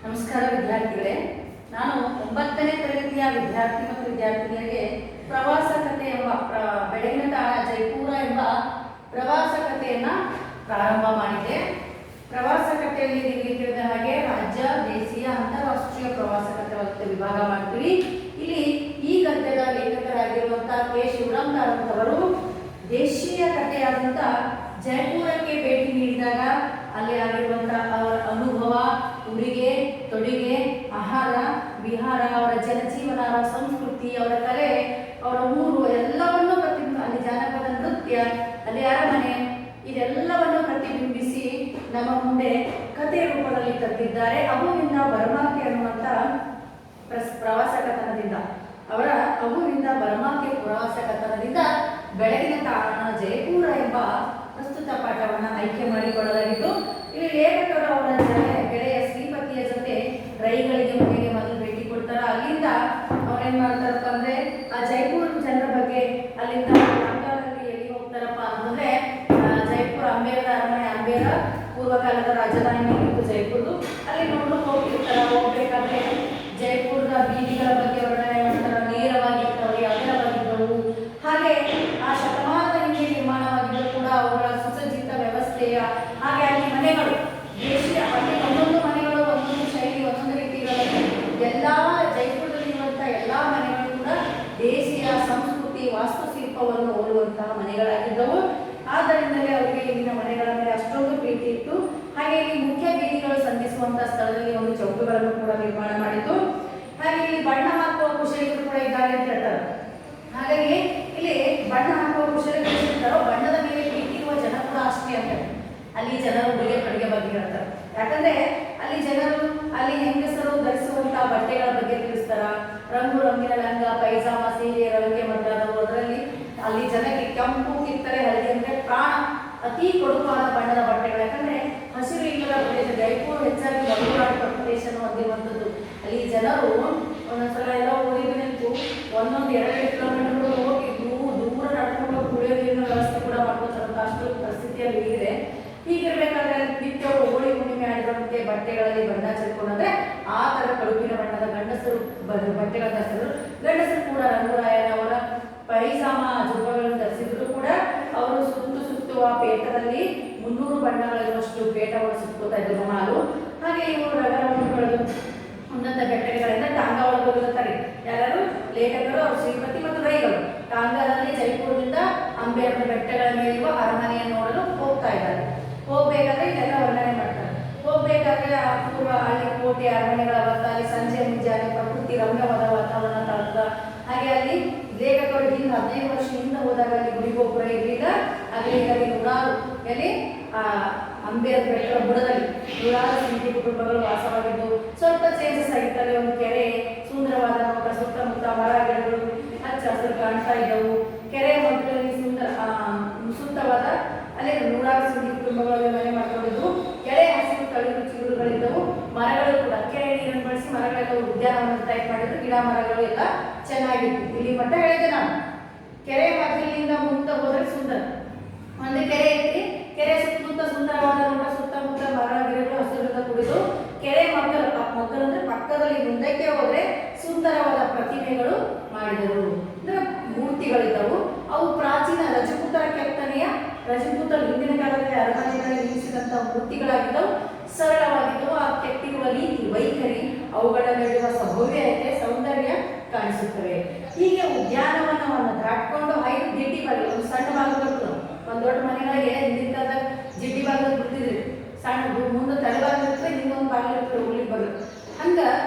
ನಮಸ್ಕಾರ ವಿದ್ಯಾರ್ಥಿಗಳೇ, ನಾನು 9ನೇ ತರಗತಿಯ ವಿದ್ಯಾರ್ಥಿ ಮತ್ತು ವಿದ್ಯಾರ್ಥಿನಿಯರಿಗೆ ಪ್ರವಾಸ ಕಥೆ ಎಂಬ ಬೆಳಗಿನ ತಾಣ ಜೈಪುರ ಎಂಬ ಪ್ರವಾಸ ಕಥೆಯನ್ನು ಪ್ರಾರಂಭ ಮಾಡಿದೆ. ಪ್ರವಾಸ ಕಥೆಯಲ್ಲಿ ನಿಮಗೆ ತಿಳಿದ ಹಾಗೆ ರಾಜ್ಯ, ದೇಶೀಯ, ಅಂತಾರಾಷ್ಟ್ರೀಯ ಪ್ರವಾಸ ಕಥೆ ವಿಭಾಗ ಮಾಡ್ತೀವಿ. ಇಲ್ಲಿ ಈ ಗದ್ಯದ ಲೇಖಕರಾಗಿರುವಂತಹ ಕೆ ಶಿವರಾಮ್ ಕಾರಂತ್ ಅವರು ದೇಶೀಯ ಕಥೆಯಾದಂಥ ಜೈಪುರಕ್ಕೆ ಭೇಟಿ ನೀಡಿದಾಗ ಅಲ್ಲಿ ಆಗಿರುವಂತಹ ಅವರ ಅನುಭವ, ಉಡುಗೆ ತೊಡುಗೆ, ಆಹಾರ ವಿಹಾರ, ಅವರ ಜನಜೀವನ, ಅವರ ಸಂಸ್ಕೃತಿ, ಅವರ ಕಲೆ, ಅವರ ಊರು ಎಲ್ಲವನ್ನು ಅಲ್ಲಿ ಜಾನಪದ ನೃತ್ಯ, ಅಲ್ಲಿ ಅರಮನೆ, ಇದೆಲ್ಲವನ್ನು ಪ್ರತಿಬಿಂಬಿಸಿ ನಮ್ಮ ಮುಂದೆ ಕಥೆಯ ರೂಪದಲ್ಲಿ ತಂದಿದ್ದಾರೆ. ಅಬುವಿಂದ ಬರಮಾಕೆ ಅನ್ನುವಂಥ ಪ್ರವಾಸ ಕಥನದಿಂದ, ಅವರ ಅಬುವಿಂದ ಬರಮಾಕೆ ಪ್ರವಾಸ ಕಥನದಿಂದ ಬೆಳಗಿನ ತಾಣ ಜೈಪುರ ಎಂಬ ಪ್ರಸ್ತುತ ಪಾಠವನ್ನು ಆಯ್ಕೆ ಮಾಡಿಕೊಳ್ಳಲಾಗಿದ್ದು, ಇಲ್ಲಿ ಲೇಖಕರು ಅವರ ಗೆಳೆಯ ಶ್ರೀಪತಿಯ ಜೊತೆ ರೈಗಳಿಗೆ ಮನೆಗೆ ಮೊದಲು ಭೇಟಿ ಕೊಡ್ತಾರ. ಅಲ್ಲಿಂದ ಅವ್ರೇನ್ ಮಾಡ್ತಾರಪ್ಪ ಅಂದ್ರೆ ಆ ಜೈಪುರ ಜನರ ಬಗ್ಗೆ, ಅಲ್ಲಿಂದ ಎಲ್ಲಿ ಹೋಗ್ತಾರಪ್ಪ ಅಂತಂದ್ರೆ ಜೈಪುರ ಅಂಬೇರದ ಅರಮನೆ, ಅಂಬೇರ ಪೂರ್ವಕಾಲದ ರಾಜಧಾನಿ ಇತ್ತು ಜೈಪುರದು, ಅಲ್ಲಿ ನೋಡ್ಲಿಕ್ಕೆ ಹೋಗ್ತಿರ್ತಾರ. ಹೋಗ್ಬೇಕಾದ್ರೆ ಜೈಪುರದ ಬೀದಿಗಳ ಬಗ್ಗೆ ವರ್ಣನೆ ಮಾಡ್ತಾರ, ನೇರವಾಗಿರ್ತವೆ, ಅಗಲವಾಗಿದ್ದವು, ಹಾಗೆ ಆ ಶತಮಾನದ ಹಿಂದೆ ನಿರ್ಮಾಣವಾಗಿದ್ದರೂ ಕೂಡ ಅವುಗಳ ಸುಸಜ್ಜಿತ ವ್ಯವಸ್ಥೆಯ, ಹಾಗೆ ಅಲ್ಲಿ ಮನೆಗಳು ದೇಶೀಯ, ಅಲ್ಲಿ ಒಂದೊಂದು ಮನೆಗಳು ಒಂದೊಂದು ಶೈಲಿ, ಒಂದೊಂದು ರೀತಿಗಳಲ್ಲಿ ಎಲ್ಲ ಜೈಪುರದಲ್ಲಿರುವಂಥ ಎಲ್ಲ ಮನೆಗಳು ಕೂಡ ದೇಶೀಯ ಸಂಸ್ಕೃತಿ ವಾಸ್ತುಶಿಲ್ಪವನ್ನು ಹೋಲುವಂತಹ ಮನೆಗಳಾಗಿದ್ದವು. ಆದ್ದರಿಂದಲೇ ಅವರಿಗೆ ಇಲ್ಲಿನ ಮನೆಗಳ ಮೇಲೆ ಅಷ್ಟೊಂದು ಪ್ರೀತಿ ಇತ್ತು. ಹಾಗೆ ಇಲ್ಲಿ ಮುಖ್ಯ ಬೀದಿಗಳು ಸಂಧಿಸುವಂತಹ ಸ್ಥಳದಲ್ಲಿ ಒಂದು ಚೌಕಗಳನ್ನು ಕೂಡ ನಿರ್ಮಾಣ ಮಾಡಿತ್ತು. ಹಾಗೆ ಇಲ್ಲಿ ಬಣ್ಣ ಹಾಕುವ ಕುಶಲಿಗರು ಕೂಡ ಇದ್ದಾರೆ ಅಂತ ಹೇಳ್ತಾರೆ. ಹಾಗಾಗಿ ಇಲ್ಲಿ ಬಣ್ಣ ಹಾಕುವ ಕುಶಲಿಗರು ಇರ್ತಾರೋ ಬಣ್ಣದ ಮೇಲೆ ಪ್ರೀತಿ ಇರುವ ಜನ ಕೂಡ ಅಷ್ಟೇ ಅಂತ ಅಲ್ಲಿ ಜನರು ಉಡುಗೆ ತೊಡುಗೆ ಬಗ್ಗೆ ಹೇಳ್ತಾರೆ. ಯಾಕಂದ್ರೆ ಅಲ್ಲಿ ಜನರು, ಅಲ್ಲಿ ಹೆಂಗಸರು ಧರಿಸುವಂತಹ ಬಟ್ಟೆಗಳ ಬಗ್ಗೆ ತಿಳಿಸ್ತಾರ. ರಂಗು ರಂಗಿನ ಲಂಗ, ಪೈಜಾಮ, ಸೀರೆ, ರವಿಕೆ ಮೊದಲಾದವು. ಅದರಲ್ಲಿ ಅಲ್ಲಿ ಜನಕ್ಕೆ ಕೆಂಪು, ಕಿತ್ತಳೆ, ಹಳದಿ ಅಂದ್ರೆ ಪ್ರಾಣ ಅತಿ ಕೊಡುಕಾದ ಬಣ್ಣದ ಬಟ್ಟೆಗಳು. ಯಾಕಂದ್ರೆ ಹಸಿರು ಇಲ್ಲದ ಪ್ರದೇಶ, ಜೈಪುರ ಹೆಚ್ಚಾಗಿ ಮರುನಾಡು ಪ್ರದೇಶವನ್ನು ಹೊಂದಿರುವಂಥದ್ದು. ಅಲ್ಲಿ ಜನರು ಒಂದೊಂದ್ಸಲ ಎಲ್ಲ ಊರಿಗೆ ನಿಂತು 1-2 ಕಿಲೋಮೀಟರ್ ಹೋಗಿ ದೂರ ನಡ್ಕೊಂಡು ಕುಡಿಯೋ ನೀರಿನ ವ್ಯವಸ್ಥೆ ಕೂಡ ಮಾಡ್ಕೊತಾರಂತ ಅಷ್ಟು ಪರಿಸ್ಥಿತಿಯಲ್ಲಿ ಇದೆ. ಹೀಗಿರ್ಬೇಕಾದ್ರೆ ನಿತ್ಯ ಹೋಳಿ ಹುಣ್ಣಿಮೆ ಆಗಿರುವಂತೆ ಬಟ್ಟೆಗಳಲ್ಲಿ ಬಣ್ಣ ಚೆಲ್ಕೊಂಡ್ರೆ ಆ ತರ ಕಡುಬಿನ ಬಣ್ಣದ ಗಂಡಸರು ಬಟ್ಟೆಗಳ ಧರಿಸಿದ್ರು. ಗಂಡಸರು ಕೂಡ ರಂಗರಾಯನ ಅವರ ಪೈಜಾಮ ಜುಬ್ಬಗಳನ್ನು ಧರಿಸಿದ್ರು ಕೂಡ ಅವರು ಸುತ್ತುವ ಪೇಟದಲ್ಲಿ 300 ಬಣ್ಣಗಳಿರುವಷ್ಟು ಪೇಟವನ್ನು ಸುತ್ತುತ್ತಾ ಇದ್ರು ಹಾಲು. ಹಾಗೆ ಇವರು ರಗರಗಳು ಉನ್ನತ ಬೆಟ್ಟಗಳಿಂದ ಟಾಂಗ ಒಳಗೋಗಿರುತ್ತಾರೆ. ಯಾರು ಲೇಖಕರು, ಅವರು ಶ್ರೀಪತಿ ಮತ್ತು ರೈಗಳು ಟಾಂಗಾದಲ್ಲಿ ಜೈಪುರದಿಂದ ಅಂಬೇರದ ಬೆಟ್ಟಗಳ ಮೇಲಿರುವ ಅರಮನೆಯನ್ನು ನೋಡಲು ಹೋಗ್ತಾ ಇದ್ದಾರೆ. ಹೋಗ್ಬೇಕಾದ್ರೆ ಇದೆಲ್ಲ ವರ್ಣನೆ ಮಾಡ್ತಾರೆ. ಹೋಗ್ಬೇಕಾದ್ರೆ ಪೂರ್ವ ಅಲ್ಲಿ ಕೋಟೆ, ಅರಮನೆಗಳ ಅಲ್ಲಿ ಸಂಜೆ ಮುಂಜಾನೆ ಪ್ರಕೃತಿ ರಮ್ಯವಾದ ವಾತಾವರಣ ತಳದ. ಹಾಗೆ ಅಲ್ಲಿ ಲೇಖಕರು ಹಿಂದೆ 15 ವರ್ಷ ಹಿಂದೆ ಹೋದಾಗ ಅಲ್ಲಿ ಗುಡಿಗೋಪುರ ಇರಲಿಲ್ಲ. ಅಲ್ಲಿ ನೂರಾರು ಎಲ್ಲಿ ಅಂಬೇರ ಬೆಟ್ಟದ ಬುಡದಲ್ಲಿ ನೂರಾರು ಸಿಂಧಿ ಕುಟುಂಬಗಳು ವಾಸವಾಗಿದ್ದು ಸ್ವಲ್ಪ ಚೇಂಜಸ್ ಆಗಿತ್ತು. ಒಂದು ಕೆರೆ, ಸುಂದರವಾದ ನೋಟ, ಸುತ್ತಮುತ್ತ ಮರ ಗಿಡಗಳು ಹಚ್ಚ ಹಸಿರು ಕಾಣ್ತಾ ಇದ್ದವು. ಕೆರೆ ಮಧ್ಯದಲ್ಲಿ ಸುತ್ತವಾದ ಅಲ್ಲಿ ನೂರಾರು ಸಿಂಧಿ ಕುಟುಂಬಗಳಲ್ಲಿ ಮನೆ ಮಾಡ್ಕೊಂಡಿದ್ದು. ಕೆರೆ ಹಸಿರು ತಳಿರು ಚಿಗುರುಗಳಿದ್ದವು. ಮರಗಳು ಕೂಡ ಕೆರೆ ನೀರನ್ನು ಬಳಸಿ ಮರಗಳೆಲ್ಲ ಉದ್ಯಾನವನ ಟೈಪ್ ಮಾಡಿದ್ರು. ಗಿಡ ಮರಗಳು ಎಲ್ಲ ಚೆನ್ನಾಗಿತ್ತು. ಇಲ್ಲಿ ಮಟ್ಟ ಹೇಳಿದೆ ನಾನು. ಕೆರೆ ಮಧ್ಯದಿಂದ ಮುಂದೆ ಹೋದ್ರೆ ಸುಂದರ ಒಂದು ಕೆರೆ ಐತಿ. ಕೆರೆ ಸುತ್ತಮುತ್ತ ಸುಂದರವಾದ ನೋಟ, ಸುತ್ತಮುತ್ತ ಮರ ಗಿಡಗಳು ಹಸಿರಿಂದ ಕೂಡಿದ್ದು. ಕೆರೆ ಮಗ್ಗಲು ಅಂದ್ರೆ ಪಕ್ಕದಲ್ಲಿ ಮುಂದಕ್ಕೆ ಹೋದ್ರೆ ಸುಂದರವಾದ ಪ್ರತಿಮೆಗಳು ಮಾಡಿದರು. ಅಂದ್ರೆ ಮೂರ್ತಿಗಳಿದ್ದವು. ಅವು ಪ್ರಾಚೀನ ರಜಪೂತರ ಕೆತ್ತನೆಯ, ರಜಪೂತರ ಹಿಂದಿನ ಕಾಲದಲ್ಲಿ ಅರಮನೆಗಳಲ್ಲಿ ನಿಲ್ಲಿಸಿದಂತಹ ಮೂರ್ತಿಗಳಾಗಿದ್ದವು. ಸರಳವಾಗಿದ್ದವು. ಆ ಕೆತ್ತಿರುವ ರೀತಿ, ವೈಖರಿ, ಅವುಗಳ ನಡುವ ಸೌಭವ್ಯತೆ, ಸೌಂದರ್ಯ ಕಾಣಿಸುತ್ತವೆ. ಹೀಗೆ ಉದ್ಯಾನವನವನ್ನು ದಾಟ್ಕೊಂಡು 5 ಜಿಡ್ಡಿ ಬಾಗಿಲು, ಒಂದು ಸಣ್ಣ ಬಾಗಿಲು ಬರ್ತದೆ. ಒಂದು ದೊಡ್ಡ ಮನೆಗಳಿಗೆ ಹಿಂದಿನ ಕಾಲದಾಗ ಜಿಡ್ಡಿ ಬಾಗಿಲು ಬಿಡ್ತಿದ್ರಿ. ಸಣ್ಣ ಮುಂದೆ ತಲೆಬಾಗಿಲು ಇರ್ತದೆ, ಹಿಂದೊಂದು ಬಾಗಿಲು ಇರ್ತದೆ, ಹೋಗ್ಲಿಕ್ಕೆ ಬರುತ್ತೆ. ಹಂಗ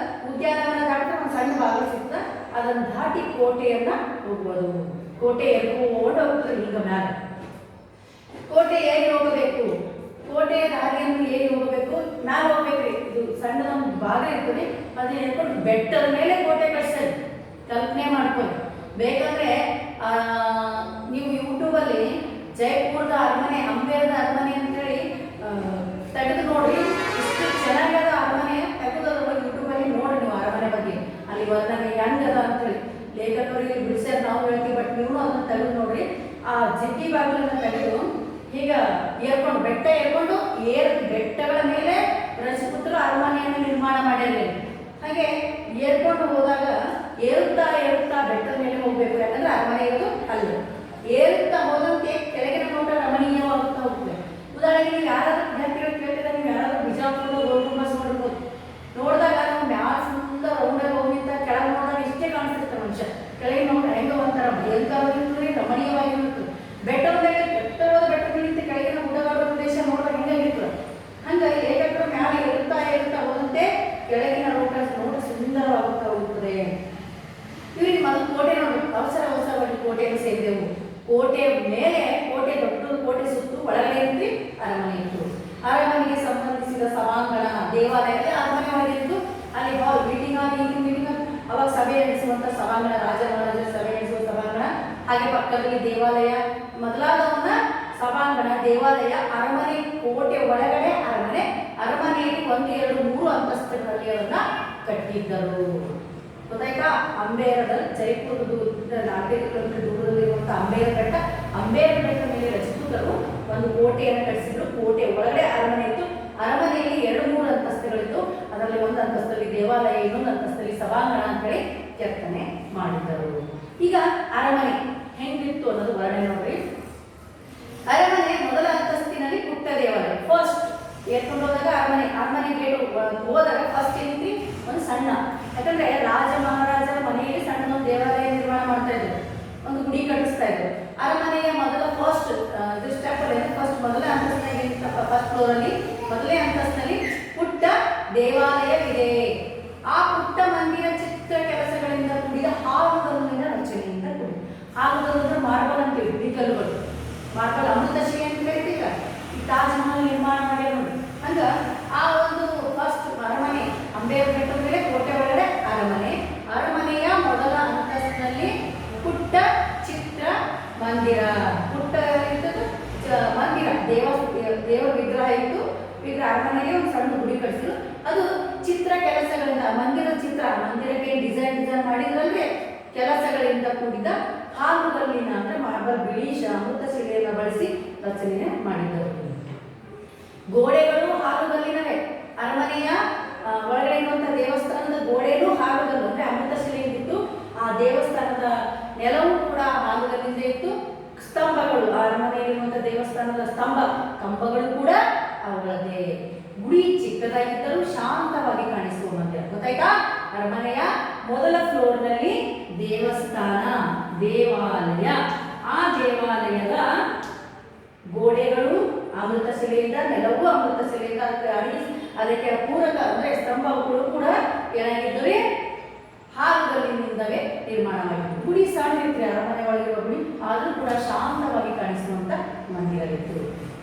ಉದ್ಯಾನವನ ದಾಟಿದ್ರೆ ಒಂದು ಸಣ್ಣ ಬಾಗಿಲು ಸಿಗ್ತದೆ. ಅದನ್ನು ದಾಟಿ ಕೋಟೆಯನ್ನ ಹೋಗ್ಬೋದು. ಕೋಟೆ ಎಳ್ಕೊಂಡು ಹೋಗ್ತದೆ. ಈಗ ಮ್ಯಾಲ ಕೋಟೆ ಹೇಗೆ ಹೋಗಬೇಕು, ಕೋಟೆಯ ದಾರಿಯನ್ನು ಹೇಗೆ ಹೋಗಬೇಕು, ಮ್ಯಾಲ ಹೋಗ್ಬೇಕ್ರಿ. ಇದು ಸಣ್ಣದೊಂದು ಭಾಗ ಇರ್ತದೆ, ಅದನ್ನ ಹೇಳ್ಕೊಂಡು ಬೆಟ್ಟದ ಮೇಲೆ ಕೋಟೆ ಕಟ್ಸೋದು ಕಲ್ಪನೆ ಮಾಡ್ಕೊಳ್ಳಿ. ಬೇಕಂದ್ರೆ ನೀವು ಯೂಟ್ಯೂಬಲ್ಲಿ ಜೈಪುರದ ಅರಮನೆ, ಅಂಬೇರದ ಅರಮನೆ ಅಂತೇಳಿ ತೆಗೆದು ನೋಡಿ. ಇಷ್ಟು ಚೆನ್ನಾಗದ ಅರಮನೆ ತೆಗೆದು ಯೂಟ್ಯೂಬಲ್ಲಿ ನೋಡಿ ನೀವು ಅರಮನೆ ಬಗ್ಗೆ. ಅಲ್ಲಿ ವರ್ಣನೆ ಹೆಂಗದ ಅಂತೇಳಿ ಲೇಖಕರಿಗೆ ಬಿಡಿಸ್ಯಾರ, ನಾವು ಹೇಳ್ತೀವಿ. ಬಟ್ ನೀವು ಅದನ್ನ ತೆಗೆದು ನೋಡ್ರಿ. ಆ ಜಿಡ್ಡಿ ಬಾಗಿಲನ್ನು ತೆಗೆದು ಈಗ ಏರ್ಕೊಂಡು ಬೆಟ್ಟ ಏರ್ಕೊಂಡು ಬೆಟ್ಟಗಳ ಮೇಲೆ ರಜಪೂತರು ಅರಮನೆಯನ್ನು ನಿರ್ಮಾಣ ಮಾಡ್ಯಾರ. ಕಲ್ಲು. ಏರುತ್ತಾ ಹೋದಂತೆ ಕೆಳಗಿನ ನೋಟ ರಮಣೀಯವಾಗುತ್ತಾ ಹೋಗ್ತದೆ. ಉದಾಹರಣೆಗೆ ನೀವು ಯಾರಾದ್ರೂ ವಿದ್ಯಾರ್ಥಿಗಳು ಕೇಳ್ತಿದ್ದಾರೆ, ನೀವು ಯಾರಾದ್ರೂ ಬಿಜಾಪುರದ ಗೋಲ್ ಗುಂಬಜ್ ನೋಡ್ಬೋದು. ನೋಡಿದಾಗ ನಾವು ಮ್ಯಾಲ ಸುಂದರ ರೌಂಡಾಗಿ ಹೋಗಿಂತ ಕೆಳಗೆ ನೋಡಿದಾಗ ಇಷ್ಟೇ ಕಾಣಿಸ್ತಿರ್ತಾರೆ ಮನುಷ್ಯ. ಕೆಳಗೆ ನೋಡ ಹೆಂಗ ಒಂಥರ ಭಯಂಕರವಾಗಿರ್ತದೆ, ರಮಣೀಯವಾಗಿರುತ್ತೆ. ಬೆಟ್ಟದ ಬೆಟ್ಟಗಳಿಂದ ಕೆಳಗಿನ ಗುಡ್ಡಗಾಡು ಪ್ರದೇಶ ನೋಡಿದಾಗ ಹೆಂಗಾಗಿರ್ತದೆ. ಹಂಗ ಏಕತ್ರ ಮ್ಯಾಲ ಏರುತ್ತಾ ಹೋದಂತೆ ಕೆಳಗಿನ ನೋಟ ಸುಂದರವಾಗುತ್ತಾ ಹೋಗುತ್ತದೆ. ಇವರಿಗೆ ಮೊದಲು ಕೋಟೆ ನೋಡ್ಬೇಕು. ಅವಸರವಾಗಿ ಕೋಟೆಯನ್ನು ಸೇರಿದೆವು. ಕೋಟೆ ಮೇಲೆ ದೊಡ್ಡ ಕೋಟೆ ಸುತ್ತು ಒಳಗಡೆ ಇತ್ತು ಅರಮನೆ ಇತ್ತು. ಅರಮನೆಗೆ ಸಂಬಂಧಿಸಿದ ಸಭಾಂಗಣ, ದೇವಾಲಯ ಅರಮನೆ ಒಳಗಿತ್ತು. ಅಲ್ಲಿ ಹಾಲ್, ಮೀಟಿಂಗ್ ಅವಾಗ ಸಭೆ ನಡೆಸುವಂತ ಸಭಾಂಗಣ, ರಾಜ ಮಹಾರಾಜರ ಸಭೆ ನಡೆಸುವ ಸಭಾಂಗಣ, ಹಾಗೆ ಪಕ್ಕದಲ್ಲಿ ದೇವಾಲಯ ಮೊದಲಾದವನ್ನ ಸಭಾಂಗಣ, ದೇವಾಲಯ, ಅರಮನೆ, ಕೋಟೆ ಒಳಗಡೆ ಅರಮನೆ. ಅರಮನೆಯಲ್ಲಿ 1, 2, 3 ಅಂತಸ್ತುಗಳಲ್ಲಿ ಅವನ್ನ ಕಟ್ಟಿದ್ದರು. ಗೊತ್ತಾಯ್ತಾ? ಅಂಬೇರದಲ್ಲಿ ಜೈಪುರದ 4 ಕಿಲೋಮೀಟರ್ ದೂರದಲ್ಲಿರುವಂತಹ ಅಂಬೇರ ಬೆಟ್ಟ. ಅಂಬೇರ ಬೆಟ್ಟ ಮೇಲೆ ರಜಪೂತರು ಒಂದು ಕೋಟೆಯನ್ನು ಕಟ್ಟಿಸಿದ್ರು. ಕೋಟೆ ಒಳಗಡೆ ಅರಮನೆ ಇತ್ತು. ಅರಮನೆಯಲ್ಲಿ 2-3 ಅಂತಸ್ತುಗಳಿತ್ತು. ಅದರಲ್ಲಿ ಒಂದು ಅಂತಸ್ತಲ್ಲಿ ದೇವಾಲಯ, ಇನ್ನೊಂದು ಅಂತಸ್ತಲ್ಲಿ ಸಭಾಂಗಣ ಅಂತೇಳಿ ಕೆತ್ತನೆ ಮಾಡಿದ್ದರು. ಈಗ ಅರಮನೆ ಹೆಂಗಿತ್ತು ಅನ್ನೋದು ವರ್ಣನೆ ನೋಡ್ರಿ. ಅರಮನೆ ಮೊದಲ ಅಂತಸ್ತಿನಲ್ಲಿ ಪುಟ್ಟ ದೇವಾಲಯ. ಫಸ್ಟ್ ಏರ್ಕೊಂಡು ಹೋದಾಗ ಅರಮನೆ ಗೇಟ್ ಹೋದಾಗ ಫಸ್ಟ್ ಏನಿತ್ತು ಒಂದು ಸಣ್ಣ, ಯಾಕಂದ್ರೆ ರಾಜ ಮಹಾರಾಜರ ಮನೆಯಲ್ಲಿ ಸಣ್ಣದೊಂದು ದೇವಾಲಯ ನಿರ್ಮಾಣ ಮಾಡ್ತಾ ಇದ್ರು, ಒಂದು ಗುಡಿ ಕಟ್ಟಿಸ್ತಾ ಇದ್ರು. ಅರಮನೆಯ ಮೊದಲ ಫಸ್ಟ್ ಸ್ಟೆಪ್ ಅಲ್ಲಿ ಫಸ್ಟ್ ಮೊದಲ ಅಂತಸ್ತಿನಲ್ಲಿ ಫಸ್ಟ್ ಫ್ಲೋರ್ ಅಲ್ಲಿ ಮೊದಲನೇ ಅಂತಸ್ತಿನಲ್ಲಿ ಪುಟ್ಟ ದೇವಾಲಯವಿದೆ. ಆ ಪುಟ್ಟ ಮಂದಿರ ಚಿತ್ರ ಕೆಲಸಗಳಿಂದ ಕೂಡಿದ ಹಾಲುಗಲ್ಲಿನ ರಚನೆಯಿಂದ ಕೂಡಿದೆ. ಹಾಲುಗಲ್ಲು ಅಂದ್ರೆ ಮಾರ್ಬಲ್ ಅಂತೀವಿ, ಬಿಡಿಕಲ್ಲುಗಳು. ಮಾರ್ಬಲ್ ಅಮೃತಶಿಲೆ ಅಂತ ಕರಿತೀವಿ. ಈ ತಾಜ್ ಮಹಲ್ ನಿರ್ಮಾಣ ಮಾಡ್ಯಾರ ನೋಡಿ. ಹಂಗ ಆ ಒಂದು ಫಸ್ಟ್ ಅರಮನೆ ಅಂಬೇರ ಬೆಟ್ಟದ ಮೇಲೆ ಕೋಟೆ ಒಳಗಡೆ ಅರಮನೆ. ಅರಮನೆಯ ಮೊದಲ ಅಂತಸ್ತಿನಲ್ಲಿ ಪುಟ್ಟ ಚಿತ್ರ ಮಂದಿರ, ಪುಟ್ಟ ಇರ್ತದೆ ಮಂದಿರ, ದೇವ ವಿಗ್ರಹ ಇತ್ತು. ಅರಮನೆಗೆ ಒಂದು ಸಣ್ಣ ಗುಡಿ ಕಟ್ಟಿಸಿದ್ರು. ಅದು ಚಿತ್ರ ಕೆಲಸಗಳಿಂದ ಮಂದಿರಕ್ಕೆ ಡಿಸೈನ್ ಮಾಡಿದ್ರಲ್ಲಿ ಕೆಲಸಗಳಿಂದ ಕೂಡಿದ ಹಾಲುಗಲ್ಲಿನ ಅಂದ್ರೆ ಮಾರ್ಬಲ್, ಬಿಳಿ ಅಮೃತಶಿಲೆಯನ್ನು ಬಳಸಿ ರಚನೆ ಮಾಡಿದರು. ಗೋಡೆಗಳು ಹಾಲುಗಲ್ಲಿನವೇ. ಅರಮನೆಯ ಒಳಗಡೆ ಇರುವಂತಹ ದೇವಸ್ಥಾನದ ಗೋಡೆಯೂ ಹಾಲುಗಲ್ಲು ಅಂದ್ರೆ ಅಮೃತಶಿಲೆ ಇತ್ತು. ಆ ದೇವಸ್ಥಾನದ ನೆಲವೂ ಕೂಡ ಹಾಲುಗಲ್ಲಿಂದ ಇತ್ತು. ಸ್ತಂಭಗಳು, ಅರಮನೆಯಲ್ಲಿರುವಂತಹ ದೇವಸ್ಥಾನದ ಕಂಬಗಳು ಕೂಡ ಅವುಗಳದ್ದೇ. ಗುಡಿ ಚಿಕ್ಕದಾಗಿದ್ದರೂ ಶಾಂತವಾಗಿ ಕಾಣಿಸುವ ಮಂದಿರ. ಗೊತ್ತಾಯ್ತಾ? ಅರಮನೆಯ ಮೊದಲ ಫ್ಲೋರ್ ನಲ್ಲಿ ದೇವಸ್ಥಾನ, ದೇವಾಲಯ. ಆ ದೇವಾಲಯದ ಗೋಡೆಗಳು ಅಮೃತಶಿಲೆಯಿಂದ, ನೆಲವು ಅಮೃತಶಿಲೆಯಿಂದ, ಅದಕ್ಕೆ ಪೂರಕ ಅಂದ್ರೆ ಸ್ತಂಭಗಳು ಕೂಡ ಏನಾಗಿದ್ದವೆ ಹಾಲುಗಲ್ಲಿನಿಂದವೇ ನಿರ್ಮಾಣವಾಗಿತ್ತು. ಗುಡಿ ಸಣ್ಣ ಇತ್ತು, ಅರಮನೆ ಒಳಗಿರುವ ಗುಡಿ, ಆದರೂ ಕೂಡ ಶಾಂತವಾಗಿ ಕಾಣಿಸುವಂತ ಮಂದಿರ ಇತ್ತು.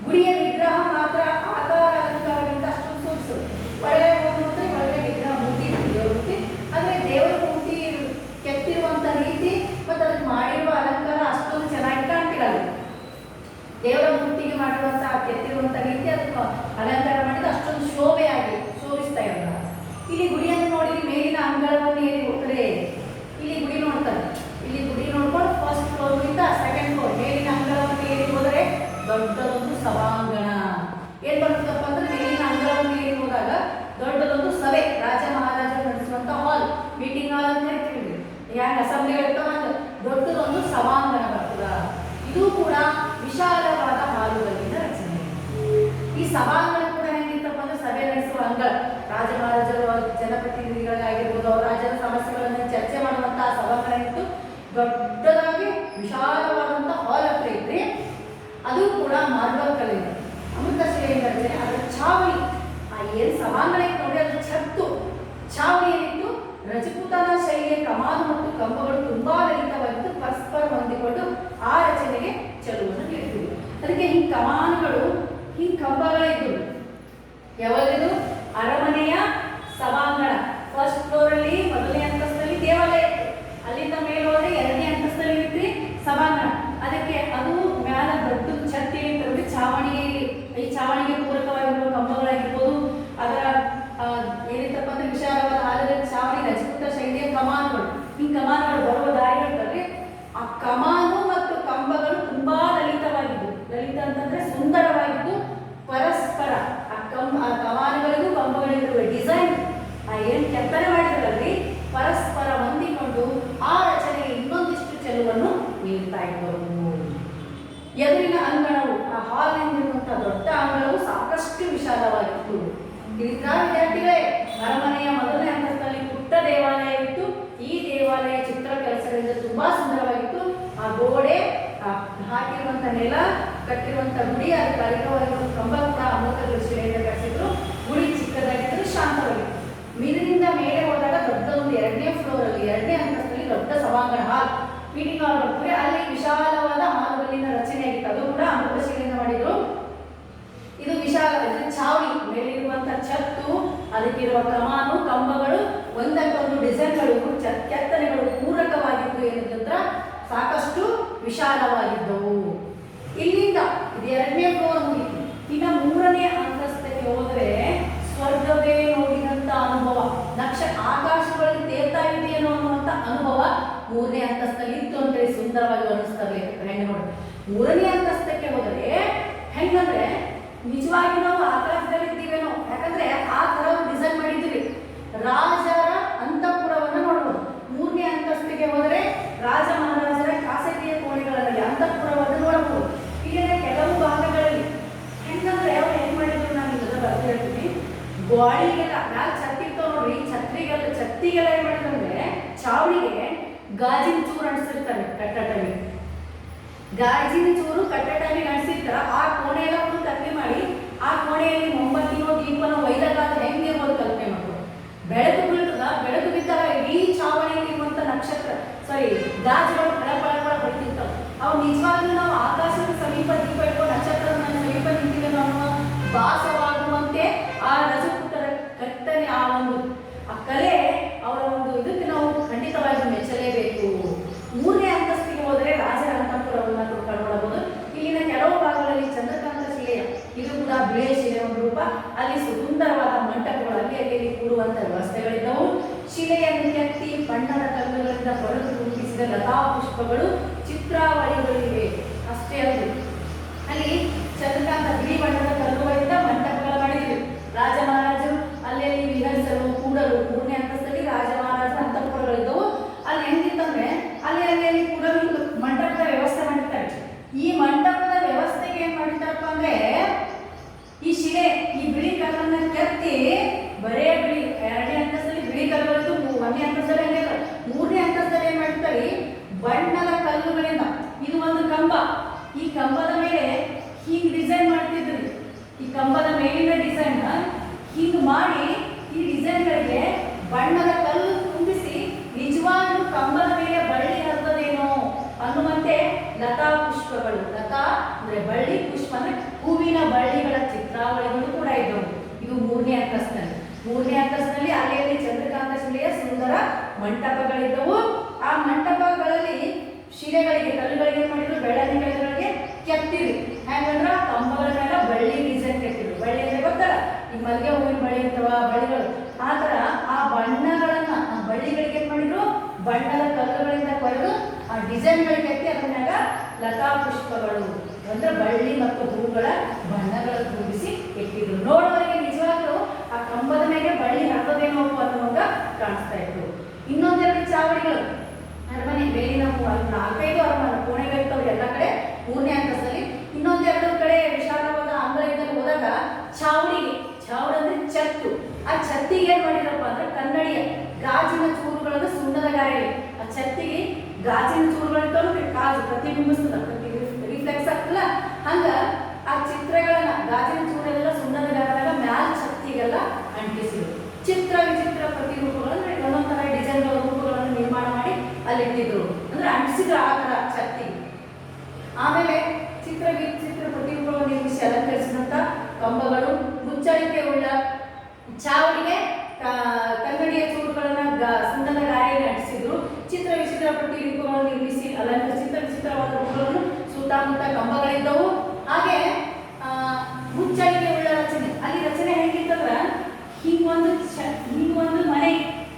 ಗುಡಿಯ ವಿಗ್ರಹ ಮಾತ್ರ ಆಕಾರ ಅಲಂಕಾರದಿಂದ ಅಷ್ಟೊಂದು ಸೋರಿಸು. ಒಳಗಡೆ ಹೋಗುತ್ತೆ, ಒಳಗಡೆ ವಿಗ್ರಹ ಮೂರ್ತಿ ಇತ್ತು, ದೇವರ ಮೂರ್ತಿ. ಅಂದ್ರೆ ದೇವರ ಮೂರ್ತಿ ಕೆತ್ತಿರುವಂತ ರೀತಿ ಮತ್ತು ಅದಕ್ಕೆ ಮಾಡಿರುವ ಅಲಂಕಾರ ಅಷ್ಟೊಂದು ಚೆನ್ನಾಗಿ ಕಾಣ್ತಿರಲ್ಲ. ದೇವರ ಮೂರ್ತಿಗೆ ಮಾಡಿರುವಂತಹ ಕೆತ್ತಿರುವಂತಹ ರೀತಿ ಅದಕ್ಕೆ ಅಲಂಕಾರ ಮಾಡಿದ್ರೆ ಅಷ್ಟೊಂದು ಶೋಭಿಸ್ತಾ ಇರಲ್ಲ. ಇಲ್ಲಿ ಗುಡಿಯನ್ನು ನೋಡಿ, ಮೇಲಿನ ಅಂಗಳವನ್ನು ಏರಿ ಹೋಗ್ತಾರೆ. ಇಲ್ಲಿ ಗುಡಿ ನೋಡ್ತಾರೆ. ಇಲ್ಲಿ ಗುಡಿ ನೋಡ್ಕೊಂಡು ಫಸ್ಟ್ ಫ್ಲೋರ್ ಇಂದ ಸೆಕೆಂಡ್ ಫ್ಲೋರ್ ಮೇಲಿನ ಅಂಗಳವನ್ನು ಏರಿ ಹೋದರೆ ದೊಡ್ಡದೊಂದು ಸಭಾಂಗಣ. ಏನ್ ಬರ್ತದಪ್ಪ ಅಂದ್ರೆ ಮೇಲಿನ ಅಂಗಳವನ್ನು ಏರಿ ಹೋದಾಗ ದೊಡ್ಡದೊಂದು ಸಭೆ, ರಾಜ ಮಹಾರಾಜರು ನಡೆಸುವಂತ ಹಾಲ್, ಮೀಟಿಂಗ್ ಹಾಲ್ ಅಂತ ಹೇಳ್ತೀವಿ. ಹ್ಯಾಂಗ ಅಸೆಂಬ್ಲಿ ಇರ್ತಾವ ಹಂಗ ದೊಡ್ಡದೊಂದು ಸಭಾಂಗಣ ಬರ್ತದ. ಇದು ಕೂಡ ವಿಶಾಲವಾದ ಹಾಲುಗಲ್ಲಿನ ರಚನೆ. ಈ ಸಭಾಂಗಣ ಕೂಡ ಹೆಂಗಿತ್ತಪ್ಪ ಅಂದ್ರೆ ಸಭೆ ನಡೆಸುವ ಅಂಗಳ, ರಾಜ ಮಹಾರಾಜರು ಜನಪ್ರತಿನಿಧಿಗಳಾಗಿರ್ಬೋದು, ಅವರ ರಾಜ್ಯದ ಸಮಸ್ಯೆಗಳನ್ನು ಚರ್ಚೆ ಮಾಡುವಂತಹ ಸಭಾಂಗಣ ಇತ್ತು. ದೊಡ್ಡದಾಗಿ ವಿಶಾಲವಾದಂತಹ ಹಾಲ್ ಹತ್ರ ಇದ್ರಿ. ಅದು ಕೂಡ ಮಾರ್ಬಲ್ ಕಲ್ಲಿನ ಅಮೃತಶಿಲೆಯಿಂದ ರಚನೆ. ಅದರ ಛಾವಣಿ, ಏನ್ ಸಭಾಂಗಣ ಇತ್ತು ನೋಡಿ, ಅದು ಛಾವಣಿ ಏನಿತ್ತು ರಜಪೂತನ ಶೈಲಿಯ ಕಮಾನು ಮತ್ತು ಕಂಬಗಳು ತುಂಬಾ ಲಲಿತವಾಗಿದ್ದು ಪರಸ್ಪರ ಹೊಂದಿಕೊಂಡು ಆ ರಚನೆಗೆ ಚೆಲುವನ್ನು ನೀಡುತ್ತಿವೆ. ಅದಕ್ಕೆ ಹಿಂಗ್ ಕಮಾನುಗಳು, ಹಿಂಗ್ ಕಂಬಗಳಿದ್ದು ಯಾವಾಗಲೂ ಅರಮನೆಯ ಸಭಾಂಗಣ ಫಸ್ಟ್ ಫ್ಲೋರ್ ಅಲ್ಲಿ ಮೊದಲನೇ ಅಂತಸ್ತಿನಲ್ಲಿ ದೇವಾಲಯ ಇತ್ತು. ಅಲ್ಲಿಂದ ಮೇಲೆ ಹೋದ್ರೆ 2ನೇ ಅಂತಸ್ತಿನಲ್ಲಿ ಇತ್ತು ಸಭಾಂಗಣ. ಅದಕ್ಕೆ ಅದು ಮ್ಯಾಲ ದೊಡ್ಡ ಛತ್ತಿ ಇರ್ತದೆ. ಈ ಛಾವಣಿಗೆ ಪೂರಕವಾಗಿರುವ ಕಂಬಗಳಾಗಿರ್ಬೋದು, ಅದರ ಏನಿತ್ತಪ್ಪ ಅಂದ್ರೆ ವಿಶಾಲವಾದ ಹಾಲದ ಛಾವಣಿ, ರಜಪೂತ ಶೈಲಿಯ ಕಮಾನುಗಳು. ಈ ಕಮಾನುಗಳು ಬರುವ ದಾರಿಗಳಿರ್ತವೆ. ಆ ಕಮಾನು ಮತ್ತು ಕಂಬಗಳು ತುಂಬಾ ಲಲಿತವಾಗಿದ್ದು, ಲಲಿತ ಅಂತಂದ್ರೆ ಸುಂದರವಾಗಿದ್ದು, ಪರಸ್ಪರ ಆ ಕಮಾನುಗಳಿಗೂ ಕಂಬಗಳಿರುವ ಡಿಸೈನ್ ಏನ್ ಕೆತ್ತನೆ ಮಾಡಿದ್ರಲ್ಲಿ ಪರಸ್ಪರ ಹೊಂದಿಕೊಂಡು ಆ ರಚನೆಗೆ ಇನ್ನೊಂದಿಷ್ಟು ಚೆಲುವನ್ನು ನೀಡ್ತಾ ಇತ್ತು. ಹಾಲ್ನಿಂದಿರುವಂತಹ ದೊಡ್ಡ ಅಂಗಳವು ಸಾಕಷ್ಟು ವಿಶಾಲವಾಗಿತ್ತು. ತಿಳಿತಾ ವಿದ್ಯಾರ್ಥಿಗಳೇ, ಅರಮನೆಯ ಮೊದಲನೇ ಹಂತದಲ್ಲಿ ಪುಟ್ಟ ದೇವಾಲಯವಿತ್ತು. ಈ ದೇವಾಲಯ ಚಿತ್ರ ಕೆಲಸಗಳಿಂದ ತುಂಬಾ ಸುಂದರವಾಗಿತ್ತು. ಆ ಗೋಡೆ, ಹಾಕಿರುವಂತ ನೆಲ, ಕಟ್ಟಿರುವಂತ ಗುಡಿ, ಅದಕ್ಕೆ ಅಧಿಕವಾಗಿರುವ ಕಂಬ ಕೂಡ ಅಮೃತ ಶಿಲೆಯಿಂದ ಕಟ್ಟಿಸಿದ್ರು. ಗುಡಿ ಚಿಕ್ಕದಾಗಿದ್ದರೂ ಶಾಂತವಾಗಿತ್ತು. ಮೇಲಿನಿಂದ ಮೇಲೆ ಹೋದಾಗ ದೊಡ್ಡ ಒಂದು 2ನೇ ಫ್ಲೋರ್ ಅಲ್ಲಿ 2ನೇ ಹಂತದಲ್ಲಿ ದೊಡ್ಡ ಸಭಾಂಗಣ ಹಾಲ್, ಮೀಟಿಂಗ್ ಹಾಲ್ ಬರ್ತದೆ. ಅಲ್ಲಿ ವಿಶಾಲವಾದ ಹಾಲುಗಲ್ಲಿನ ರಚನೆ ಆಗಿತ್ತು. ಅದು ಕೂಡ ಅಮೃತ ಶಿಲೆಯಿಂದ ಮಾಡಿದ್ರು. ಇದು ವಿಶಾಲ ಚಾವಣಿ, ಮೇಲಿರುವಂತ ಛತ್ತು, ಅದಕ್ಕಿರುವ ಕಮಾನು, ಕಂಬಗಳು, ಒಂದಕ್ಕೊಂದು ಡಿಸೈನ್ಗಳು, ಕೆತ್ತನೆಗಳು ಪೂರಕವಾಗಿತ್ತು ಎನ್ನುವುದರ ಸಾಕಷ್ಟು ವಿಶಾಲವಾಗಿದ್ದವು. ಇಲ್ಲಿಂದ ಇದು 2ನೇ ಫ್ಲೋರ್ ಮುಗಿತು. ಇನ್ನು 3ನೇ ಅಂತಸ್ತಕ್ಕೆ ಹೋದರೆ ಸ್ವರ್ಗವೇ ನೋಡಿದಂತ ಅನುಭವ, ಆಕಾಶಗಳಲ್ಲಿ ತೇಲ್ತಾ ಇದೆಯೇನೋ ಅನ್ನುವಂತ ಅನುಭವ 3ನೇ ಅಂತಸ್ತಲ್ಲಿ ಇತ್ತು ಅಂತೇಳಿ ಸುಂದರವಾಗಿ ಅನಿಸ್ತದೆ. ಹೆಂಗ ನೋಡಿ, 3ನೇ ಅಂತಸ್ತಕ್ಕೆ ಹೋದರೆ ಹೆಂಗಂದ್ರೆ ನಿಜವಾಗಿ ನಾವು ಆಕಾಶದಲ್ಲಿ ಇದ್ದೀವೇನೋ, ಯಾಕಂದ್ರೆ ಆ ತರ ಡಿಸೈನ್ ಮಾಡಿದ್ದೀವಿ. ರಾಜರ ಅಂತಃಪುರವನ್ನು ನೋಡಬಹುದು. 3ನೇ ಅಂತಸ್ತಿಗೆ ಹೋದರೆ ರಾಜ ಮಹಾರಾಜರ ಖಾಸಗಿಯ ಕೋಣೆಗಳಲ್ಲಿ ಅಂತಃಪುರವನ್ನು ನೋಡಬಹುದು. ಇಲ್ಲಿನ ಕೆಲವು ಭಾಗಗಳಲ್ಲಿ ಹೆಂಗಂದ್ರೆ ಅವ್ರು ಏನ್ ಮಾಡಿದ್ರು, ನಾನು ಇದನ್ನ ಬರ್ತಾ ಹೇಳ್ತೀನಿ. ಗಾಳಿಗೆಲ್ಲ ಮ್ಯಾಲ ಛತ್ತಿರ್ತಾವ ನೋಡ್ರಿ, ಛತ್ತಿಗೆಲ್ಲ ಏನ್ ಮಾಡಿದ್ರೆ ಚಾವಣಿಗೆ ಗಾಜಿನ ಚೂರು ಅಣಿಸಿರ್ತಾರೆ. ಕಟ್ಟಡವಿ ಗಾಜಿನ ಚೂರು ಕಟ್ಟಡವಿಗೆ ಅಣಿಸಿರ್ತಾರ. ಆ ಕೋಣೆ ಎಲ್ಲ ಫುಲ್ ಕತ್ಲೆ ಮಾಡಿ ಆ ಕೋಣೆಯಲ್ಲಿ ಮೊಂಬತ್ತಿನೋ ದೀಪನೋ ಒಯ್ದಾಗ ಹೆಂಗಿರ್ಬೋದು ಕಲ್ಪನೆ ಮಾಡ್ಬೋದು. ಬೆಳಕು ಬೀಳ್ತದ, ಬೆಳಕು ಬಿದ್ದಾಗ ಇಡೀ ಚಾವಣಿಯಲ್ಲಿ ಇರುವಂತ ಗಾಜುಗಳು ಪಳ ಹೊಡಿತಿರ್ತಾವ. ಅವು ನಿಜವಾಗ್ಲೂ ನಾವು ಆಕಾಶದ ಸಮೀಪ ದೀಪ ಇಟ್ಕೊಂಡು ನಕ್ಷತ್ರದ ಸಮೀಪ ನಿಂತಿವೆ ಅನ್ನುವ ಭಾಸವಾಗುವಂತೆ ಆ ರಜಪುತರ ಕಟ್ಟನೆ, ಆ ಕಲೆ, ಅವರ ಒಂದು ಇದಕ್ಕೆ ನಾವು ಖಂಡಿತವಾಗಿ ಮೆಚ್ಚಲೇಬೇಕು. 3ನೇ ಅಂತಸ್ತಿಗೆ ಹೋದರೆ ರಾಜರ ಅಂತಃಪುರವನ್ನು ಕಂಡುಕೊಳ್ಳಬಹುದು. ಇಲ್ಲಿನ ಕೆಲವು ಭಾಗಗಳಲ್ಲಿ ಚಂದ್ರಕಾಂತ ಶಿಲೆಯ, ಇದು ಕೂಡ ಬಿಳೆ ಶಿಲೆ ಒಂದು ರೂಪ. ಅಲ್ಲಿ ಸುಂದರವಾದ ಮಂಟಪಗಳು, ಅಲ್ಲಿ ಕೂಡುವಂತ ವ್ಯವಸ್ಥೆಗಳಿದ್ದವು. ಶಿಲೆಯನ್ನು ಕೆತ್ತಿ ಬಣ್ಣದ ಕಲ್ಲುಗಳಿಂದ ಬರೆದು ರೂಪಿಸಿದ ಲತಾ ಪುಷ್ಪಗಳು, ಚಿತ್ರಾವಳಿಗಳಿವೆ. ಅಷ್ಟೇ ಅಲ್ಲ, ಅಲ್ಲಿ ಚಂದ್ರಕಾಂತ ಬಿಳಿ ಬಣ್ಣದ ಕಲ್ಲುಗಳಿಂದ ಮಂಟಪಗಳ ಮಾಡಿದ್ವಿ. ರಾಜ ಮಹಾರಾಜರು ಅಲ್ಲಿ ವಿಹರಿಸಲು ಕೂಡಲು 3ನೇ ಅಂತಸ್ತಲ್ಲಿ ರಾಜ ಮಹಾರಾಜರ ಅಂತಃಪುರಗಳಿದ್ದವು. ಅಲ್ಲಿ ಹೆಂಗಿತ್ತಂದ್ರೆ ಅಲ್ಲಿ ಕೂಡಲು ಮಂಟಪದ ವ್ಯವಸ್ಥೆ ಮಾಡಿರ್ತಾರೆ. ಈ ಮಂಟಪದ ವ್ಯವಸ್ಥೆಗೆ ಏನ್ ಮಾಡಿರ್ತಾರಪ್ಪ ಅಂದ್ರೆ ಈ ಶಿಲೆ, ಈ ಬಿಳಿ ಕಲ್ಲನ್ನ ಕೆತ್ತಿ ಬರೇ ಬಿಳಿ, 2ನೇ ಅಂತಸ್ತಲ್ಲಿ ಬಿಳಿ ಕಲ್ಲುಗಳಿದ್ದು, 1ನೇ ಅಂತಸ್ತಲ್ಲಿ ಹಂಗೆ, 3ನೇ ಅಂತಸ್ತಲ್ಲಿ ಏನ್ ಮಾಡಿರ್ತಾರೆ ಬಣ್ಣದ ಕಲ್ಲುಗಳಿಂದ. ಇದು ಒಂದು ಕಂಬ, ಈ ಕಂಬದ ಮೇಲೆ ಹೀಗೆ ಡಿಸೈನ್ ಮಾಡ್ತಿದ್ರಿ. ಈ ಕಂಬದ ಮೇಲಿನ ಡಿಸೈನ್ ಹೀಗೆ ಮಾಡಿ ಈ ಡಿಸೈನ್ಗಳಿಗೆ ಬಣ್ಣದ ಕಲ್ಲು ತುಂಬಿಸಿ ನಿಜವಾಗ್ಲೂ ಕಂಬದ ಮೇಲೆ ಬಳ್ಳಿ ಹರಿದದೇನೋ ಅನ್ನುವಂತೆ ಲತಾ ಪುಷ್ಪಗಳು, ಲತಾ ಅಂದ್ರೆ ಬಳ್ಳಿ, ಪುಷ್ಪ ಅಂದ್ರೆ ಹೂವಿನ ಬಳ್ಳಿಗಳ ಚಿತ್ರಾವಳಿಗಳು ಕೂಡ ಇದ್ದವು. ಇದು 3ನೇ ಅಂತಸ್ತಿನಲ್ಲಿ. 3ನೇ ಅಂತಸ್ತಿನಲ್ಲಿ ಅಲ್ಲಿ ಚಂದ್ರಕಾಂತ ಶಿಲೆಯ ಸುಂದರ ಮಂಟಪಗಳಿದ್ದವು. ಆ ಮಂಟಪಗಳಲ್ಲಿ ಶಿಲೆಗಳಿಗೆ, ಕಲ್ಲುಗಳಿಗೆ ಏನ್ ಮಾಡಿದ್ರು, ಬೆಳ್ಳನೆ ಕಲ್ಲುಗಳಿಗೆ ಕೆತ್ತಿದ್ರು. ಹೆಂಗಂದ್ರ ಕಂಬಗಳ ಮೇಲೆ ಬಳ್ಳಿ ಡಿಸೈನ್ ಕೆತ್ತಿದ್ರು. ಬಳ್ಳಿ ಅಂದ್ರೆ ಗೊತ್ತಲ್ಲ, ಈ ಮಲ್ಲಿಗೆ ಹೂವಿನ ಬಳ್ಳಿ ಅಥವಾ ಬಳ್ಳಿಗಳು, ಆ ತರ ಆ ಬಣ್ಣಗಳನ್ನ, ಆ ಬಳ್ಳಿಗಳಿಗೆ ಏನ್ ಮಾಡಿದ್ರು, ಬಣ್ಣದ ಕಲ್ಲುಗಳಿಂದ ಕೊರೆದು ಆ ಡಿಸೈನ್ಗಳಿಗೆ ಕೆತ್ತಿ ಅದ್ರ ಮ್ಯಾಗ ಲತಾ ಪುಷ್ಪಗಳು ಅಂದ್ರೆ ಬಳ್ಳಿ ಮತ್ತು ಹೂಗಳ ಬಣ್ಣಗಳನ್ನು ತುಂಬಿಸಿ ಇಟ್ಟಿದ್ರು. ನೋಡುವವರಿಗೆ ನಿಜವಾಗ್ಲೂ ಆ ಕಂಬದ ಮೇಲೆ ಬಳ್ಳಿ ಹತ್ತದೇನೋ ಅನ್ನುವಾಗ ಕಾಣಿಸ್ತಾ ಇತ್ತು. ಇನ್ನೊಂದೆರಡು ಚಾವಡಿಗಳು, ಅರಮನೆ ಮೇಲಿನ 4-5 ಅರಮನೆ ಕೋಣೆಗಳಿರ್ತವೆ ಎಲ್ಲ ಕಡೆ 3ನೇ ಅಂತಸ್ತಲ್ಲಿ. ಇನ್ನೊಂದೆರಡು ಕಡೆ ವಿಶಾಲವಾದ ಅಂಗಳದಲ್ಲಿ ಹೋದಾಗ ಚಾವಡಿ ಅಂದ್ರೆ ಛತ್ತು. ಆ ಛತ್ತಿಗೆ ಏನ್ ಮಾಡಿರಪ್ಪ ಅಂದ್ರೆ ಕನ್ನಡಿಯ ಗಾಜಿನ ಚೂರುಗಳನ್ನು ಸುಣ್ಣದ ಗಾರೆಯಲ್ಲಿ, ಆ ಛತ್ತಿಗೆ ಗಾಜಿನ ಚೂರುಗಳಿರ್ತಾವ, ಕಾಜು ಪ್ರತಿಬಿಂಬಿಸ್ತದ, ರಿಫ್ಲೆಕ್ಸ್ ಆಗ್ತಲ್ಲ, ಹಂಗ ಆ ಚಿತ್ರಗಳನ್ನ ಗಾಜಿನ ಚೂರೆಲ್ಲ ಸುಣ್ಣದ ಗಾರೆಲ್ಲ ಮ್ಯಾಲ್ ಛತ್ತಿಗೆಲ್ಲ ಅಂಟಿಸಿದ್ರು. ಚಿತ್ರ ವಿಚಿತ್ರ ಪ್ರತಿರೂಪಗಳನ್ನು, ಒಂದೊಂದರ ಡಿಸೈನ್ ರೂಪಗಳನ್ನು ನಿರ್ಮಾಣ ಮಾಡಿ ಅಲ್ಲಿ ಇಟ್ಟಿದ್ರು. ಅಂದ್ರೆ ಅಂಟಿಸಿದ್ರು ಆ ತರ ಛತ್ತಿ. ಆಮೇಲೆ ಚಿತ್ರ ವಿಚಿತ್ರ ಪ್ರತಿರೂಪಗಳನ್ನು ನಿರ್ಮಿಸಿ ಅಲಂಕರಿಸಿದಂತ ಕಂಬಗಳು, ಮುಚ್ಚಳಿಕೆ ಉಳ್ಳ ಚಾವಡಿಗೆ ಕನ್ನಡಿಯ ಚೂರುಗಳನ್ನ ಸುಣ್ಣದ ಗಾರೆಯಲ್ಲಿ ಅಂಟಿಸಿದ್ರು. ಚಿತ್ರ ವಿಚಿತ್ರ ಪ್ರತಿರೂಪಗಳನ್ನು ನಿರ್ಮಿಸಿ ಅಲಂಕರಿಸಿ ಚಿತ್ರ ವಿಚಿತ್ರವಾದ ರೂಪಗಳನ್ನು ಸುತ್ತಮುತ್ತ ಕಂಬಗಳಿದ್ದವು. ಹಾಗೆ ಮುಚ್ಚಳಿಕೆ ಉಳ್ಳ ರಚನೆ, ಅಲ್ಲಿ ರಚನೆ ಹೇಗಿತ್ತಂದ್ರ ಹಿಂಗೊಂದು ಮನೆ,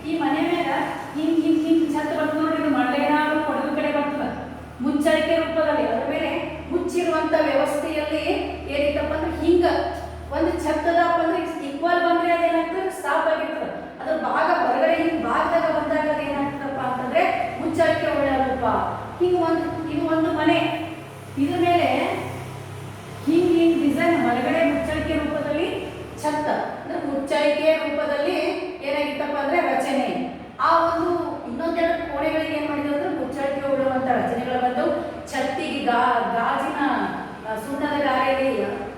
ಈ ಮನೆ ಮೇಲೆ ಹಿಂಗ್ ಛತ್ ಬರ್ತದೆ ನೋಡಿ, ಇದು ಮಳೆನಾಡು ಕೊಡಗು ಕಡೆ ಬರ್ತದ ಮುಚ್ಚಳಿಕೆ ರೂಪದಲ್ಲಿ. ಅದರ ಮೇಲೆ ಮುಚ್ಚಿರುವಂತ ವ್ಯವಸ್ಥೆಯಲ್ಲಿ ಏನಿತ್ತಪ್ಪ ಅಂದ್ರೆ ಹಿಂಗ ಒಂದು ಛತ್ತದಪ್ಪ ಅಂದ್ರೆ ಈಕ್ವಲ್ ಬಂದ್ರೆ ಅದೇನಾಗ್ತದೆ, ಸ್ಟಾಪ್ ಆಗಿರ್ತದೆ. ಅದ್ರ ಭಾಗ ಹೊರಗಡೆ ಹಿಂಗ್ ಭಾಗದಾಗ ಬಂದಾಗ ಅದೇನಾಗ್ತದಪ್ಪ ಅಂತಂದ್ರೆ ಮುಚ್ಚಳಿಕೆ ಉಳ್ಳ ರೂಪ. ಇದು ಒಂದು ಮನೆ, ಇದ್ರ ಮೇಲೆ ಹಿಂಗ್ ಛತ್ತ ಅಂದ್ರೆ ಮುಚ್ಚಳಿಕೆಯ ರೂಪದಲ್ಲಿ ಏನಾಗಿತ್ತಪ್ಪ ಅಂದ್ರೆ ರಚನೆ. ಆ ಒಂದು ಇನ್ನೊಂದೆರಡು ಕೋಣೆಗಳಿಗೆ ಏನ್ ಮಾಡಿದ್ರು ಅಂದ್ರೆ ಮುಚ್ಚಳಿಕೆ ಉಳ್ಳುವಂತ ರಚನೆಗಳು ಬಂದು ಛತ್ತಿಗೆ ಗಾಜಿನ ಸುಣ್ಣದ ಗಾರೆಯಲ್ಲಿ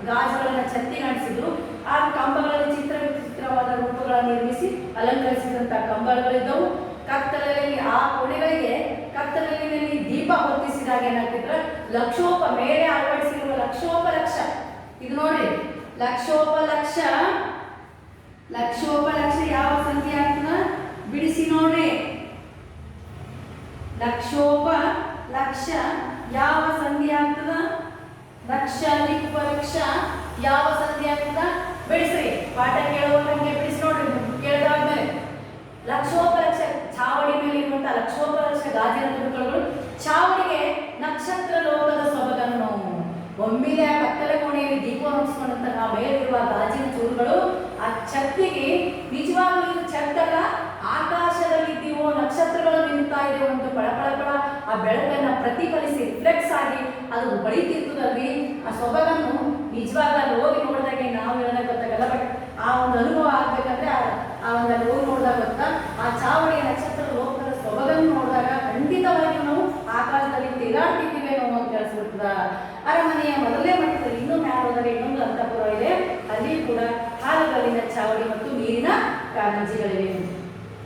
ಗಾಜುಗಳನ್ನ ಛತ್ತಿಗೆ ಅಂಟಿಸಿದ್ರು. ಆ ಕಂಬಗಳಲ್ಲಿ ಚಿತ್ರವಾದ ರೂಪಗಳನ್ನು ನಿರ್ಮಿಸಿ ಅಲಂಕರಿಸಿದಂತ ಕಂಬಗಳಿದ್ದವು. ಕತ್ತಲಲ್ಲಿ ಆ ಕೋಣೆಗಳಿಗೆ ಕತ್ತಲಲ್ಲಿ ದೀಪ ಹೊತ್ತಿಸಿದಾಗ ಏನಾಗ್ತಿದ್ರ ಲಕ್ಷೋಪ ಮೇಲೆ ಅಳವಡಿಸಿರುವ ಲಕ್ಷೋಪಲಕ್ಷ, ಇದು ನೋಡ್ರಿ ಲಕ್ಷೋಪಲಕ್ಷ ಯಾವ ಸಂಖ್ಯೆ ಆಗ್ತದ ಬಿಡಿಸಿ ನೋಡ್ರಿ. ಲಕ್ಷೋಪಲಕ್ಷ ಯಾವ ಸಂಖ್ಯೆ ಆಗ್ತದ? ಲಕ್ಷ ಉಪಲಕ್ಷ ಯಾವ ಸಂಖ್ಯೆ ಆಗ್ತದ ಬಿಡಿಸ್ರಿ. ಪಾಠ ಕೇಳುವಾಗ ಹಂಗೆ ಬಿಡಿಸಿ ನೋಡ್ರಿ. ಕೇಳಿದಾದ್ಮೇಲೆ ಲಕ್ಷೋಪಲಕ್ಷ ಚಾವಡಿ ಮೇಲೆ ಇರುವಂತಹ ಲಕ್ಷೋಪಲಕ್ಷ ಗಾಜಿನ ತುಣುಕುಗಳು ಚಾವಡಿಗೆ ನಕ್ಷತ್ರ ಲೋಕದ ಸೊಬಗನ್ನು ಒಮ್ಮೆಲೆ ಆ ಕತ್ತಲೆ ಕೋಣೆಯಲ್ಲಿ ದೀಪ ಹೊತ್ತಿಸಿಕೊಂಡಂತಹ ಮೇಲಿರುವ ಗಾಜಿನ ಚೂರುಗಳು ಆ ಛತ್ತಿಗೆ ನಿಜವಾಗ್ಲೂ ಇದು ಛತ್ತಲ್ಲ, ಆಕಾಶದಲ್ಲಿದ್ದೀವೋ ನಕ್ಷತ್ರಗಳು ನಿಂತಾ ಇದೆ ಒಂದು ಪಳಪಳಪಳ ಆ ಬೆಳಕನ್ನ ಪ್ರತಿಫಲಿಸಿ ರಿಫ್ಲೆಕ್ಸ್ ಆಗಿ ಅದು ಹೊಳಿತಿರ್ತದಲ್ಲಿ ಆ ಸೊಬಗನ್ನು ನಿಜವಾಗ ಹೋಗಿ ನೋಡಿದಾಗೆ ನಾವು ಹೇಳೋದಾಗ ಗೊತ್ತಾಗಲ್ಲ. ಬಟ್ ಆ ಒಂದು ಅನುಭವ ಆಗ್ಬೇಕಂದ್ರೆ ಆ ಒಂದು ಹೋಗಿ ನೋಡಿದಾಗ ಗೊತ್ತಾ ಆ ಚಾವಡಿಯ ನಕ್ಷತ್ರ ಲೋಕದ ಸೊಬಗನ್ನು ನೋಡಿದಾಗ ಖಂಡಿತವಾಗಿ ನಾವು ಆಕಾಶದಲ್ಲಿ ತೇಲಾಡ್ತಿದ್ದೀವಿ ನಾವು ಅಂತ ತಿಳಿಸ್ಬಿಡ್ತದ. ಅರಮನೆಯ ಮೊದಲನೇ ಮಟ್ಟದಲ್ಲಿ ಇನ್ನೂ ಮ್ಯಾಲ ಹೋದಾಗ ಇನ್ನೊಂದು ಅಂತಃಪುರ ಇದೆ, ಅಲ್ಲಿ ಕೂಡ ಹಾಲುಗಲ್ಲಿನ ಚಾವಡಿ ಮತ್ತು ನೀರಿನ ಕಾರಂಜಿಗಳಿವೆ.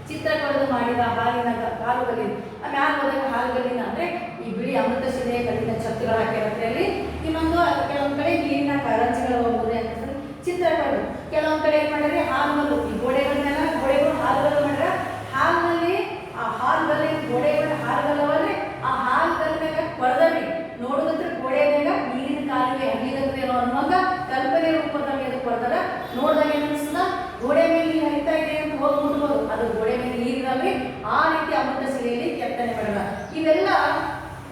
ಚಿತ್ರ ಕೊಡದು ಮಾಡಿದ ಹಾಲಿನ ಹಾಲುಗಲ್ಲಿನ ಮ್ಯಾಲ ಹೋದಾಗ ಹಾಲುಗಲ್ಲಿನ ಅಂದ್ರೆ ಈ ಬಿಳಿ ಅಮೃತ ಶಿಲೆ ಕಲ್ಲಿನ ಛತ್ತುಗಳು ಹಾಕಿರುತ್ತೆ. ಅಲ್ಲಿ ಇನ್ನೊಂದು ಕೆಲವೊಂದು ಕಡೆ ನೀರಿನ ಕಾರಂಜಿಗಳು ಹೋಗುವುದೇ ಅಂತ ಚಿತ್ರ ಕೊಡೋದು. ಕೆಲವೊಂದು ಕಡೆ ಏನ್ ಮಾಡಿದ್ರೆ ಹಾಲುಗಲ್ಲು ಈ ಗೋಡೆಗಳನ್ನೆಲ್ಲ ಗೋಡೆಗಳು ಹಾಲುಗಲ್ಲು ಮಾಡಿದ್ರೆ ಹಾಲಿನಲ್ಲಿ ಆ ಹಾಲುಗಲ್ಲಿ ಗೋಡೆಗಳ ಹಾಲುಗಲ್ಲವಲ್ಲಿ ಆ ಹಾಲುಗಲ್ಲಿನಾಗ ಕೊಡದವಿ ನೋಡುವಂದ್ರೆ ಗೋಡೆ ಮೇಲೆ ನೀರಿನ ಕಾಲುವೆ ಹರಿಯುತ್ತೆ ಅನ್ನೋ ಅನ್ನುವಾಗ ಕಲ್ಪನೆ ರೂಪದಲ್ಲಿ ಅದು ಕೊಡ್ತಾರ. ನೋಡಿದಾಗ ಏನಿಸ್ತದ ಗೋಡೆ ಮೇಲೆ ನೀರು ಹರಿತಾ ಇದೆ ಅಂತ ಹೋಗಿ ಮುಟ್ಬೋದು, ಅದು ಗೋಡೆ ಮೇಲೆ ನೀರಿನಲ್ಲಿ ಆ ರೀತಿ ಅಮೃತ ಶಿಲೆಯಲ್ಲಿ ಕೆತ್ತನೆ ಮಾಡಲ್ಲ. ಇವೆಲ್ಲ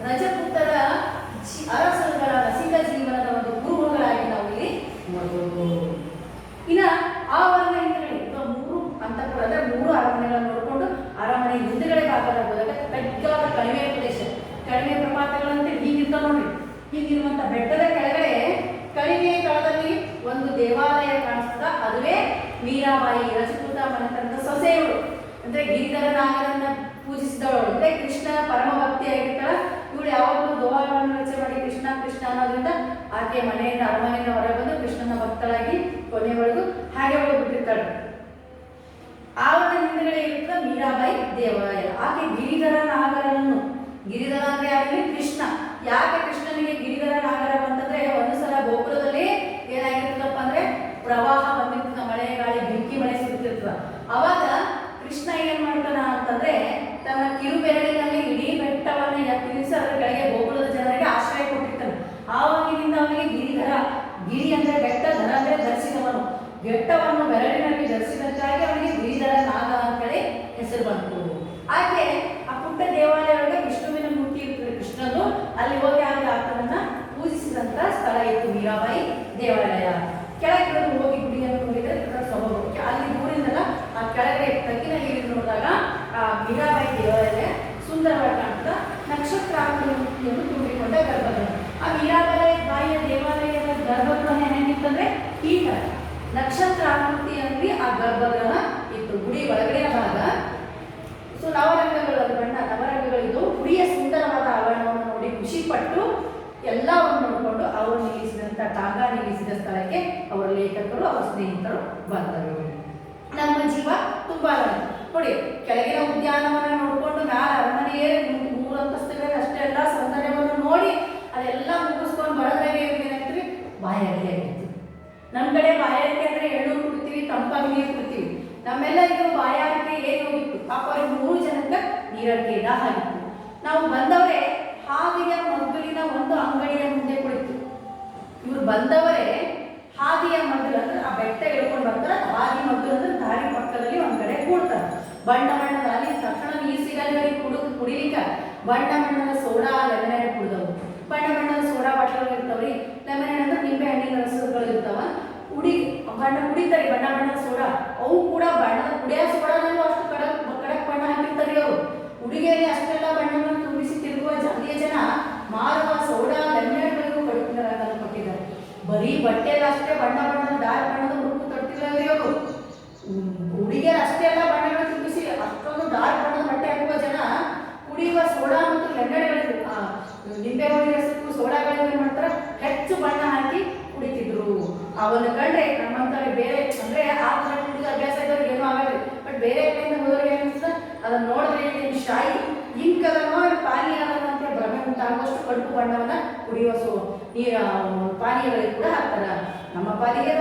ರಜಪೂತರ ಅರಸರುಗಳ ರಸಿಕ ಜೀವನದ ಒಂದು ಗುರುಗಳಾಗಿ ನಾವು ಇಲ್ಲಿ ನೋಡಬಹುದು. ಇನ್ನ ಆವರಣ ಹಿಂದುಗಡೆ ಮೂರು ಅಂತಃಪುರ ಅಂದ್ರೆ ಮೂರು ಅರಮನೆಗಳನ್ನು ನೋಡಿಕೊಂಡು ಅರಮನೆ ಹಿಂದುಗಡೆ ಭಾಗದಾಗ ತಗ್ಗಾದ ಕಣಿವೆ ಪ್ರದೇಶ, ಕಣಿವೆ ಪ್ರಪಾತಗಳಂತೆ ಹೀಗಿರ್ತ ನೋಡ್ರಿ. ಹೀಗಿರುವಂತ ಬೆಟ್ಟದ ಕೆಳಗಡೆ ಕಣಿವೆ ತಳದಲ್ಲಿ ಒಂದು ದೇವಾಲಯ ಕಾಣಿಸ್ತದ. ಅದುವೇ ಮೀರಾಬಾಯಿ ರಜಪೂತ ಮನೆತನದ ಸೊಸೆಯವರು ಅಂದ್ರೆ ಗಿರಿಧರ ನಾಗರನ್ನ ಪೂಜಿಸಿದವಳು ಅಂದ್ರೆ ಕೃಷ್ಣನ ಪರಮ ಭಕ್ತಿ ಆಗಿರ್ತಾಳ. ಇವಳು ಯಾವಾಗಲೂ ದೋಹಾರವನ್ನು ರಚನೆ ಮಾಡಿ ಕೃಷ್ಣ ಕೃಷ್ಣ ಅನ್ನೋದ್ರಿಂದ ಆಕೆ ಮನೆಯಿಂದ ಅರಮನೆಯಿಂದ ಹೊರಗೆ ಬಂದು ಕೃಷ್ಣನ ಭಕ್ತಳಾಗಿ ಕೊನೆವರೆಗೂ ಹಾಗೆ ಒಳಗೆ ಬಿಟ್ಟಿರ್ತಾಳೆ. ಆವರಣ ಹಿಂದುಗಡೆ ಇರುತ್ತ ಮೀರಾಬಾಯಿ ದೇವಾಲಯ. ಆಕೆ ಗಿರಿಧರ ನಾಗರನ್ನು, ಗಿರಿಧರ ಅಂದ್ರೆ ಯಾರಲ್ಲಿ ಕೃಷ್ಣ. ಯಾಕೆ ಕೃಷ್ಣನಿಗೆ ಗಿರಿಧರ ನಾಗರ ಅಂತಂದ್ರೆ ಒಂದು ಸಲ ಗೋಪುರದಲ್ಲಿ ಏನಾಗಿರ್ತದಪ್ಪ ಅಂದ್ರೆ ಪ್ರವಾಹ ಬಂದಿರ್ತದ, ಮಳೆ ಗಾಳಿ ಬೆಂಕಿ ಮಳೆ ಸುತ್ತಿರ್ತದ. ಅವಾಗ ಕೃಷ್ಣ ಏನ್ ಮಾಡ್ತಾನ ಅಂತಂದ್ರೆ ತನ್ನ ಕಿರುಬೆರಳಿನಲ್ಲಿ ಇಡೀ ಬೆಟ್ಟವನ್ನ ಎತ್ತಿ ನಿಲ್ಲಿಸಿ ಅದರ ಕೆಳಗೆ ಗೋಕುಲದ ಜನರಿಗೆ ಆಶ್ರಯ ಕೊಟ್ಟಿರ್ತಾನೆ. ಆವಾಗಿನಿಂದ ಅವನಿಗೆ ಗಿರಿಧರ, ಗಿರಿ ಅಂದ್ರೆ ಬೆಟ್ಟ, ಧರ ಅಂದ್ರೆ ಧರಿಸಿದವನು, ಬೆಟ್ಟವನ್ನು ಬೆರಳಿನಲ್ಲಿ ಧರಿಸಿದಂತಾಗಿ ಅವನಿಗೆ ಗಿರಿಧರ ನಾಗ ಅಂತೇಳಿ ಹೆಸರು ಬಂತು. ಹಾಗೆ ಆ ಪುಟ್ಟ ದೇವಾಲಯದೊಳಗೆ ವಿಷ್ಣುವಿನ ಮೂರ್ತಿ ಇರ್ತದೆ ಕೃಷ್ಣನು, ಅಲ್ಲಿ ಹೋಗಿ ಆಗ ಆತನನ್ನ ಪೂಜಿಸಿದಂತ ಸ್ಥಳ ಇತ್ತು ಮೀರಾಬಾಯಿ ದೇವಾಲಯ. ಕೆಳಗೆ ಹೋಗಿ ಗುಡಿಯನ್ನು ನೋಡಿದ್ರೆ ಸೊಬಗು ಅಲ್ಲಿ ಊರಿಂದಲ್ಲ ಆ ಕೆಳಗಡೆ ತಗ್ಗಿನಲ್ಲಿ ನೋಡಿದಾಗ ಆ ಮೀರಾಬಾಯಿ ದೇವಾಲಯ ಸುಂದರವಾಗಿ ಕಾಣ್ತದ. ನಕ್ಷತ್ರಾಕೃತಿಯನ್ನು ತುಂಬಿಕೊಂಡ ಗರ್ಭಗೃಹ. ಆ ಮೀರಾಬಾಯಿಯ ದೇವಾಲಯದ ಗರ್ಭಗೃಹ ಹೆಂಗಿತ್ತಂದ್ರೆ ಈ ತರ ನಕ್ಷತ್ರಾಕೃತಿಯಲ್ಲಿ ಆ ಗರ್ಭಗೃಹ ಇತ್ತು. ಗುಡಿ ಒಳಗಡೆಯ ಭಾಗ ಸೊ ನವರಂಗಗಳ ಬಣ್ಣ ನವರಂಗಗಳಿದ್ದು ಗುಡಿಯ ಸುಂದರವಾದ ಆವರಣವನ್ನು ನೋಡಿ ಖುಷಿ ಪಟ್ಟು ಎಲ್ಲವನ್ನು ನೋಡಿಕೊಂಡು ಅವರು ನಿಲ್ಲಿಸಿದಂತ ಟಾಂಗ ನಿಲ್ಲಿಸಿದ ಸ್ಥಳಕ್ಕೆ ಅವರ ಲೇಖಕರು ಅವರ ಸ್ನೇಹಿತರು ಬಂದರು. ನಮ್ಮ ಜೀವ ತುಂಬಾ ನೋಡಿ ಕೆಳಗಿನ ಉದ್ಯಾನವನ ನೋಡ್ಕೊಂಡು ಮ್ಯಾಲ ಅರಮನೆಯೇ 3 ಅಂತಸ್ತುಗಳಲ್ಲಿ ಅಷ್ಟೇ ಎಲ್ಲ ಸೌಂದರ್ಯವನ್ನು ನೋಡಿ ಅದೆಲ್ಲ ಮುಗಿಸ್ಕೊಂಡು ಬರೋದ್ರಾಗೆ ಏನಾಗ್ತೀವಿ ಬಾಯಾರಿಕೆ ಆಗಿರ್ತೀವಿ. ನಮ್ಮ ಕಡೆ ಬಾಯಾರಿಕೆ ಅಂದ್ರೆ ಎಳ್ಳು ಕುಡ್ತೀವಿ, ತಂಪಾಗಿ ನೀರು ಕುಡ್ತೀವಿ. ನಮ್ಮೆಲ್ಲ ಇದು ಬಾಯಾರಿಕೆ ಏನು ಹೋಗಿತ್ತು ಪಾಪ ಅವ್ರಿಗೆ 3 ಜನಕ್ಕೆ ನೀರಡಿಕೆ ದಾಹ ಆಗಿತ್ತು. ನಾವು ಬಂದವರೇ ಹಾದಿಯ ಮಗ್ಗಲಿನ ಒಂದು ಅಂಗಡಿಯ ಮುಂದೆ ಕುಳಿತು. ಇವ್ರು ಬಂದವರೇ ಹಾದಿಯ ಮಗ್ಗಲು ಅಂದ್ರೆ ಆ ಬೆಟ್ಟ ಇಳ್ಕೊಂಡು ಬರ್ತಾರೆ. ಹಾದಿ ಮಗ್ಗಲು ಅಂದ್ರೆ ದಾರಿ ಪಕ್ಕದಲ್ಲಿ ಒಂದ್ ಕಡೆ ಕೂಡ್ತಾರೆ. ಬಣ್ಣ ಬಣ್ಣದ ಅಲ್ಲಿ ತಕ್ಷಣ ನೀರು ಸಿಗಲ್ಲ ಕುಡಿಲಿಕ್ಕ ಬಣ್ಣ ಬಣ್ಣದ ಸೋಡಾ ಲೆಮನೇಡ್ ಕುಡಿದವು. ಬಣ್ಣ ಬಣ್ಣದ ಸೋಡಾ ಬಾಟಲ್ ಇರ್ತಾವ್ರಿ. ಲೆಮನೇಡ್ ಅಂದ್ರೆ ನಿಂಬೆ ಹಣ್ಣಿನ ರಸಗಳು ಇರ್ತಾವ. ಕುಡಿತಾರೆ ಬಣ್ಣ ಬಣ್ಣದ ಸೋಡಾ. ಅವು ಕೂಡ ಬಣ್ಣದ ಕುಡಿಯೋ ಸೋಡಾನಲ್ಲೂ ಅಷ್ಟು ಕಡಕ್ ಬಣ್ಣ ಹಾಕಿರ್ತಾರೆ ಅವರು. ಹುಡುಗಿಯರಿಗೆ ಅಷ್ಟೆಲ್ಲ ಬಣ್ಣವನ್ನು ತುಂಬಿಸಿ ತಿರುಗುವ ಜಾತಿಯ ಜನ ಮಾರುವ ಸೋಡಾ ಲೆಮನೇಡ್ಗಳಿಗೂ ಕೊಟ್ಟಿದ್ದಾರೆ. ಬರೀ ಬಟ್ಟೆಲ್ಲ ಅಷ್ಟೇ ಬಣ್ಣ ಬಣ್ಣದ ಡಾರ್ಕ್ ಬಣ್ಣದ ಹುಡುಕು ತೊಡ್ತಿಲ್ಲ ಹುಡುಗಿಯರು ಅಷ್ಟೇ ಎಲ್ಲ ಬಣ್ಣಗಳು ತುಂಬಿಸಿ ಅಷ್ಟೊಂದು ಡಾರ್ಕ್ ಬಣ್ಣದ ಬಟ್ಟೆ ಹಾಕುವ ಜನ ಕುಡಿಯುವ ಸೋಡಾ ಮತ್ತು ಲೆಂಗಡೆಗಳಿಗೂ ನಿಂಬೆಹಣ್ಣಿನ ರಸಕ್ಕೂ ಸೋಡಾಗಳಿಗೂ ಏನು ಮಾಡ್ತಾರೆ, ಹೆಚ್ಚು ಬಣ್ಣ ಹಾಕಿ ಕುಡಿತಿದ್ರು. ಅವನ್ನ ಕಂಡ್ರೆ ನಮ್ಮಂತವ್ರಿಗೆ ಬೇರೆ ಅಂದ್ರೆ ಆ ಥರ ಕುಡಿದ ಅಭ್ಯಾಸ ಇದ್ದವ್ರಿಗೆ ಏನೂ ಆಗಲ್ಲ. ಬಟ್ ಬೇರೆ ಕಡೆಯಿಂದ ಹೋದವ್ರಿಗೆ ಏನಿಸ್ತದೆ ಅದನ್ನ ನೋಡಿದ್ರೆ ಏನು ಶಾಯಿ ಇಂಕದನೋ ಪಾನೀಯ ಅಂತ ಭ್ರಮೆ ಉಂಟಾಗುವಷ್ಟು ಕಡುಪು ಬಣ್ಣವನ್ನ ಕುಡಿಯುವ ಪಾನೀಯಗಳಿಗೆ ಕೂಡ ಹಾಕ್ತಾರ. ನಮ್ಮ ಪಾಲಿಗೆ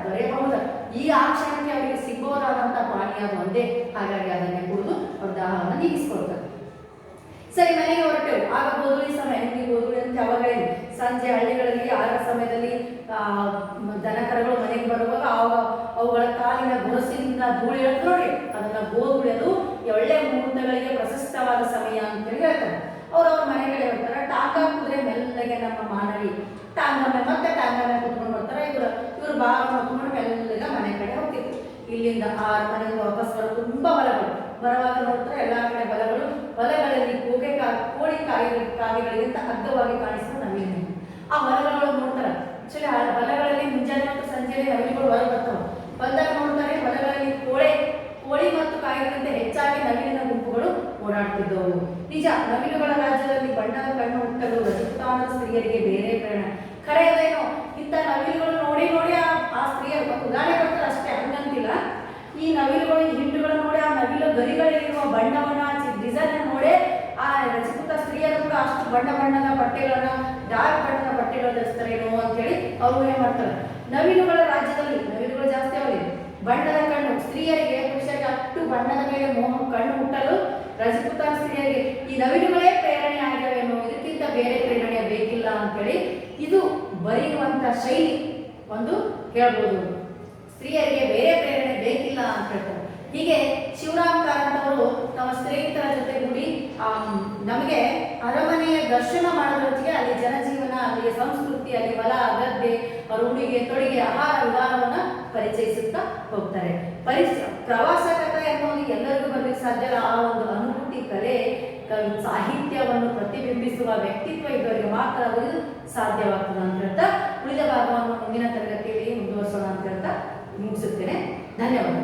ದೊರೆಯಬಹುದು ಈ ಆ ಕ್ಷಣಕ್ಕೆ ಅವರಿಗೆ ಸಿಗಬಹುದಾದಂಥ ಪಾನೀಯ ಅದು ಒಂದೇ. ಹಾಗಾಗಿ ಅದನ್ನೇ ಕುಡಿದು ಅವ್ರ ದಾಹವನ್ನು ನೀಗಿಸ್ಕೊಳ್ತಾರೆ. ಸರಿ, ಮನೆಗೆ ಹೊರಟೆವು. ಆಗ ಗೋಧೂಳಿ ಸಮಯ, ನಿಮಗೆ ಗೋಧೂಳಿ ಅಂತ ಯಾವಾಗ ಸಂಜೆ ಹಳ್ಳಿಗಳಲ್ಲಿ ಆರ ಸಮಯದಲ್ಲಿ ದನಕರಗಳು ಮನೆಗೆ ಬರುವಾಗ ಅವುಗಳ ಕಾಲಿನ ಗೊರಸಿನಿಂದ ಧೂಳಿ ಎಳೆದು ನೋಡಿ ಅದನ್ನ ಗೋಧೂಳಿ, ಅದು ಒಳ್ಳೆ ಮುಹೂರ್ತಗಳಿಗೆ ಪ್ರಶಸ್ತವಾದ ಸಮಯ ಅಂತೇಳಿ ಹೇಳ್ತಾರೆ. ಅವ್ರವ್ರ ಮನೆಗಳೇ ಬರ್ತಾರೆ. ಟಾಂಗ ಕುದುರೆ ಮೆಲ್ಲಗೆ ನಮ್ಮ ಮಾನವಿ ಟಾಂಗಮ್ಮೆ ಮತ್ತೆ ಟಾಂಗಮ್ಮೆ ಕುತ್ಕೊಂಡು ಬರ್ತಾರೆ. ಇವರು ಬಾಳ ಹೊತ್ಕೊಂಡು ಮೆಲ್ಲಗೆ ಮನೆ ಕಡೆ ಹೋಗ್ತಿದ್ರು. ಇಲ್ಲಿಂದ 6 ಮನೆಗೆ ವಾಪಸ್ ಬರೋದು ತುಂಬಾ ಹೊಲಗಳು. ಬರುವಾಗ ನೋಡ್ತಾರೆ ಎಲ್ಲಾ ಕಡೆ ಹೊಲಗಳಲ್ಲಿ ಕೋಳಿ ಕಾಗೆಗಳಿಗಿಂತ ಅಗ್ಗವಾಗಿ ಕಾಣಿಸುವ ನವಿಲು. ಆ ಹೊಲಗಳು ನೋಡ್ತಾರೆ. ಆಕ್ಚುಲಿ ಆ ಹೊಲಗಳಲ್ಲಿ ಮುಂಜಾನೆ ಮತ್ತು ಸಂಜೆಯಲ್ಲಿ ನವಿಲುಗಳು ಹೊರ ಬರ್ತಾವೆ. ಬಂದಾಗ ನೋಡ್ತಾರೆ ಹೊಲಗಳಲ್ಲಿ ಕೋಳಿ ಮತ್ತು ಕಾಗೆಗಳಿಂದ ಹೆಚ್ಚಾಗಿ ನವಿಲಿನ ಗುಂಪುಗಳು ಓಡಾಡ್ತಿದ್ದವು. ನಿಜ, ನವಿಲುಗಳ ರಾಜ್ಯದಲ್ಲಿ ಬಣ್ಣದ ಕಣ್ಣು ಹುಟ್ಟಲು ರಜಪೂತಾನದ ಸ್ತ್ರೀಯರಿಗೆ ಬೇರೆ ಪ್ರೇರಣೆ. ಖರೆಯದೇನೋ, ಇಂಥ ನವಿಲುಗಳು ನೋಡಿ ನೋಡಿ ಆ ಸ್ತ್ರೀಯರು ಒಂದು ಉದಾಹರಣೆ ಕೊಡ್ತಾರೆ ಅಷ್ಟೇ, ಹಂಗಂತಿಲ್ಲ. ಈ ನವಿಲುಗಳು, ಈ ಹಿಂಡುಗಳು ನೋಡಿ ಆ ನವಿಲು ಗರಿಗಳಲ್ಲಿರುವ ಬಣ್ಣವನ್ನ ಡಿಸೈನ್ ನೋಡಿ ಆ ರಜಪೂತ ಸ್ತ್ರೀಯರು ಕೂಡ ಅಷ್ಟು ಬಣ್ಣದ ಬಟ್ಟೆಗಳನ್ನ, ಡಾರ್ಕ್ ಬಣ್ಣದ ಬಟ್ಟೆಗಳು ಧರಿಸ್ತಾರೇನೋ ಅಂತೇಳಿ ಅವರು ಏನ್ ಮಾಡ್ತಾರೆ. ನವಿಲುಗಳ ರಾಜ್ಯದಲ್ಲಿ ನವಿಲುಗಳು ಜಾಸ್ತಿ ಅವರಿಗೆ ಬಣ್ಣದ ಕಣ್ಣು, ಸ್ತ್ರೀಯರಿಗೆ ಪುರುಷರಿಗೆ ಅಷ್ಟು ಬಣ್ಣದ ಮೇಲೆ ಕಣ್ಣು ಮುಟ್ಟಲು ರಜಪೂತ ಸ್ತ್ರೀಯರಿಗೆ ಈ ನವಿಲುಗಳೇ ಪ್ರೇರಣೆ ಆಗ್ಯಾವೇನೋ, ಇದಕ್ಕಿಂತ ಬೇರೆ ಪ್ರೇರಣೆ ಬೇಕಿಲ್ಲ ಅಂತೇಳಿ ಇದು ಬರೆಯುವಂತ ಶೈಲಿ ಒಂದು ಹೇಳ್ಬೋದು. ಸ್ತ್ರೀಯರಿಗೆ ಬೇರೆ ಪ್ರೇರಣೆ ಬೇಕಿಲ್ಲ ಅಂತ ಹೇಳ್ತಾರೆ. ಹೀಗೆ ಶಿವರಾಮ್ ಕಾರಂತ್ ಅವರು ತಮ್ಮ ಸ್ನೇಹಿತರ ಜೊತೆಗೂಡಿ ನಮಗೆ ಅರಮನೆಯ ದರ್ಶನ ಮಾಡೋದ್ರೊಟ್ಟಿಗೆ ಅಲ್ಲಿ ಜನಜೀವನ, ಅಲ್ಲಿಯ ಸಂಸ್ಕೃತಿ, ಅಲ್ಲಿ ಹೊಲ ಗದ್ದೆ, ಅವರ ಉಡುಗೆ ತೊಡುಗೆ, ಆಹಾರ ವಿಧಾನವನ್ನ ಪರಿಚಯಿಸುತ್ತಾ ಹೋಗ್ತಾರೆ. ಪ್ರವಾಸ ಕಥೆ ಅನ್ನೋದು ಎಲ್ಲರಿಗೂ ಬರ್ಲಿಕ್ಕೆ ಸಾಧ್ಯ ಇಲ್ಲ. ಆ ಒಂದು ಅನುಭೂತಿ, ಕಲೆ, ಸಾಹಿತ್ಯವನ್ನು ಪ್ರತಿಬಿಂಬಿಸುವ ವ್ಯಕ್ತಿತ್ವ ಇದ್ದವರಿಗೆ ಮಾತ್ರ ಅದು ಸಾಧ್ಯವಾಗ್ತದೆ ಅಂತ ಹೇಳ್ತಾ ಉಳಿದ ಭಾಗವನ್ನು ಮುಂದಿನ ತರಗತಿಯಲ್ಲಿ ಮುಂದುವರಿಸೋಣ ಅಂತ ಹೇಳ್ತಾ ಮುಗಿಸುತ್ತೇನೆ. ಧನ್ಯವಾದ.